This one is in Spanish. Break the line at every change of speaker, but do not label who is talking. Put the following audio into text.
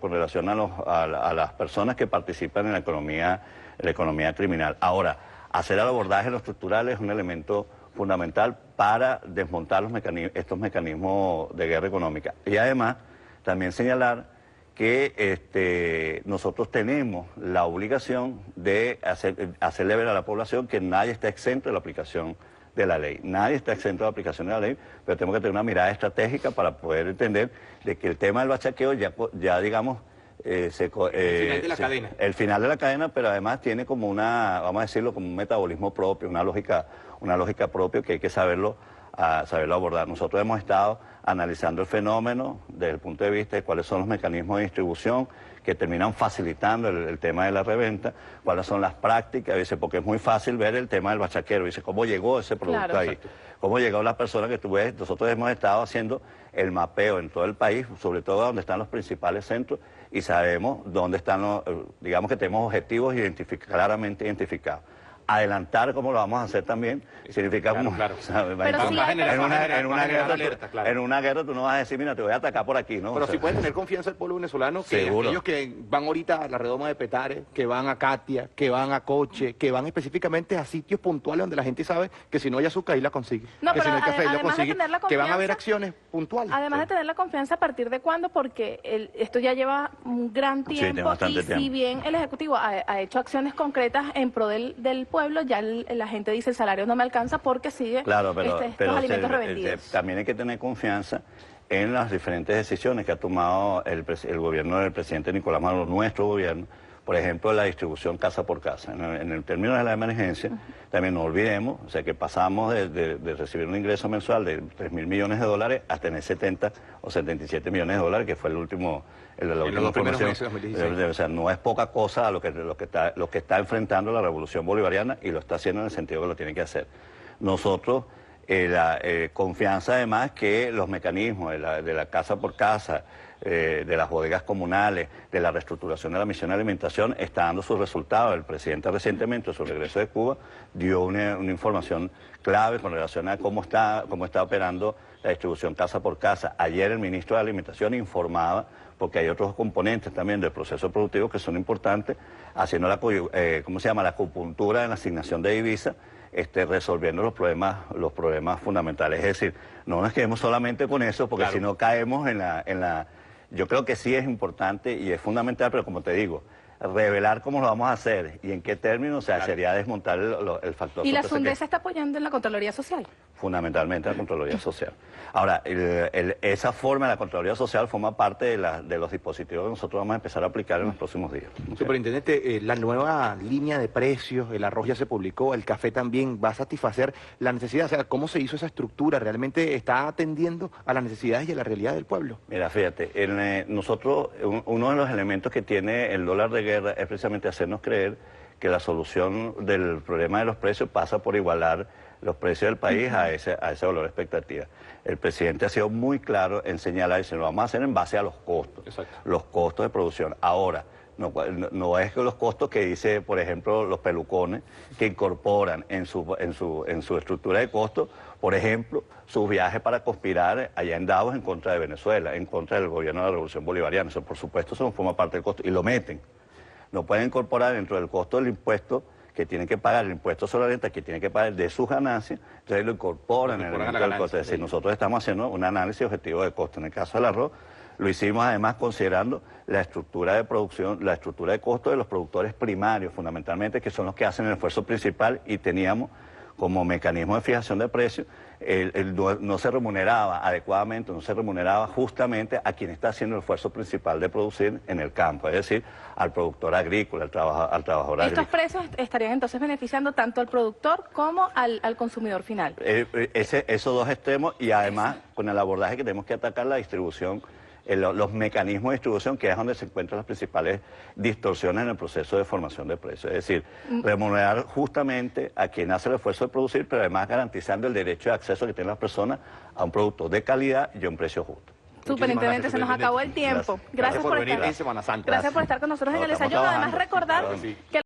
con relación a las personas que participan en la economía criminal. Ahora, hacer el abordaje en lo estructural es un elemento fundamental para desmontar estos mecanismos de guerra económica. Y además, también señalar que nosotros tenemos la obligación de hacerle ver a la población que nadie está exento de la aplicación de la ley. Nadie está exento de la aplicación de la ley, pero tenemos que tener una mirada estratégica para poder entender de que el tema del bachaqueo ya digamos,
el final de la cadena.
El final de la cadena, pero además tiene como vamos a decirlo, como un metabolismo propio, una lógica propia que hay que saberlo abordar. Nosotros hemos estado analizando el fenómeno desde el punto de vista de cuáles son los mecanismos de distribución que terminan facilitando el tema de la reventa, cuáles son las prácticas, dice, porque es muy fácil ver el tema del bachaquero, dice, cómo llegó ese producto
claro,
ahí,
exacto.
Cómo llegó la persona que tú ves. Nosotros hemos estado haciendo el mapeo en todo el país, sobre todo donde están los principales centros, y sabemos dónde están digamos que tenemos objetivos claramente identificados. Adelantar, como lo vamos a hacer también, significa
claro,
como...
claro.
¿sabes?
Pero sí
En una guerra tú no vas a decir, mira, te voy a atacar por aquí, ¿no?
Pero sí puede tener confianza el pueblo venezolano, que
seguro.
aquellos que van ahorita a la redoma de Petare, que van a Katia, que van a Coche, que van específicamente a sitios puntuales donde la gente sabe que si no hay azúcar ahí la consigue,
No,
que si
pero
no hay café ahí la
además de
consigue,
tener la
que van a haber
confianza,
acciones puntuales.
Además de tener la confianza, ¿a partir de cuándo? Porque esto ya lleva un gran
Sí, tiene
tiempo,
bastante
y
tiempo.
si bien el Ejecutivo ha hecho acciones concretas en pro del pueblo, ya la gente dice el salario no me alcanza porque sigue
Claro, pero
estos alimentos revendidos.
también hay que tener confianza en las diferentes decisiones que ha tomado el gobierno del presidente Nicolás Maduro, nuestro gobierno. Por ejemplo, la distribución casa por casa. En el término de la emergencia, también no olvidemos, o sea, que pasamos de recibir un ingreso mensual de 3.000 millones de dólares a tener 70 o 77 millones de dólares, que fue el último...
En los dos primeros meses de 2016.
O sea, no es poca cosa a lo que está enfrentando la revolución bolivariana, y lo está haciendo en el sentido que lo tiene que hacer. Nosotros, confianza además que los mecanismos de la casa por casa, de las bodegas comunales, de la reestructuración de la misión de alimentación, está dando sus resultados. El presidente recientemente, a su regreso de Cuba, dio una información clave con relación a cómo está operando la distribución casa por casa. Ayer el ministro de Alimentación informaba, porque hay otros componentes también del proceso productivo que son importantes, haciendo la acupuntura en la asignación de divisas, resolviendo los problemas fundamentales. Es decir, no nos quedemos solamente con eso, porque
claro,
si no caemos en la... Yo creo que sí es importante y es fundamental, pero como te digo, revelar cómo lo vamos a hacer y en qué términos, o sea,
claro,
sería desmontar el factor...
¿Y la SUNDES está apoyando en la Contraloría Social?
Fundamentalmente la Contraloría Social. Ahora, esa forma de la Contraloría Social forma parte de los dispositivos que nosotros vamos a empezar a aplicar en los próximos días.
Superintendente, la nueva línea de precios, el arroz ya se publicó, el café también, ¿va a satisfacer la necesidad? O sea, ¿cómo se hizo esa estructura? ¿Realmente está atendiendo a las necesidades y a la realidad del pueblo?
Mira, fíjate, nosotros, uno de los elementos que tiene el dólar de guerra es precisamente hacernos creer que la solución del problema de los precios pasa por igualar los precios del país a ese valor de expectativa. El presidente ha sido muy claro en señalar, y se lo vamos a hacer en base a los costos,
exacto,
los costos de producción. Ahora, no es que los costos que dice, por ejemplo, los pelucones, que incorporan en su estructura de costos, por ejemplo, sus viajes para conspirar allá en Davos en contra de Venezuela, en contra del gobierno de la Revolución Bolivariana. Eso, por supuesto, eso forma parte del costo, y lo meten. No pueden incorporar dentro del costo del impuesto que tienen que pagar, el impuesto sobre la renta que tienen que pagar de sus ganancias, entonces lo incorporan en el elemento del costo. Es decir, nosotros estamos haciendo un análisis objetivo de costo. En el caso del arroz, lo hicimos además considerando la estructura de producción, la estructura de costo de los productores primarios, fundamentalmente, que son los que hacen el esfuerzo principal, y teníamos como mecanismo de fijación de precios, no se remuneraba adecuadamente, no se remuneraba justamente a quien está haciendo el esfuerzo principal de producir en el campo, es decir, al productor agrícola, al trabajador agrícola.
¿Estos precios estarían entonces beneficiando tanto al productor como al consumidor final?
Esos dos extremos, y además con el abordaje que tenemos que atacar la distribución, los mecanismos de distribución, que es donde se encuentran las principales distorsiones en el proceso de formación de precios. Es decir, remunerar justamente a quien hace el esfuerzo de producir, pero además garantizando el derecho de acceso que tienen las personas a un producto de calidad y a un precio justo.
Superintendente, se nos acabó el tiempo. Gracias por
venir
estar.
en Semana Santa.
Gracias por estar con nosotros en el
Estamos
desayuno. Además,
trabajando.
recordar
Claro, sí.
que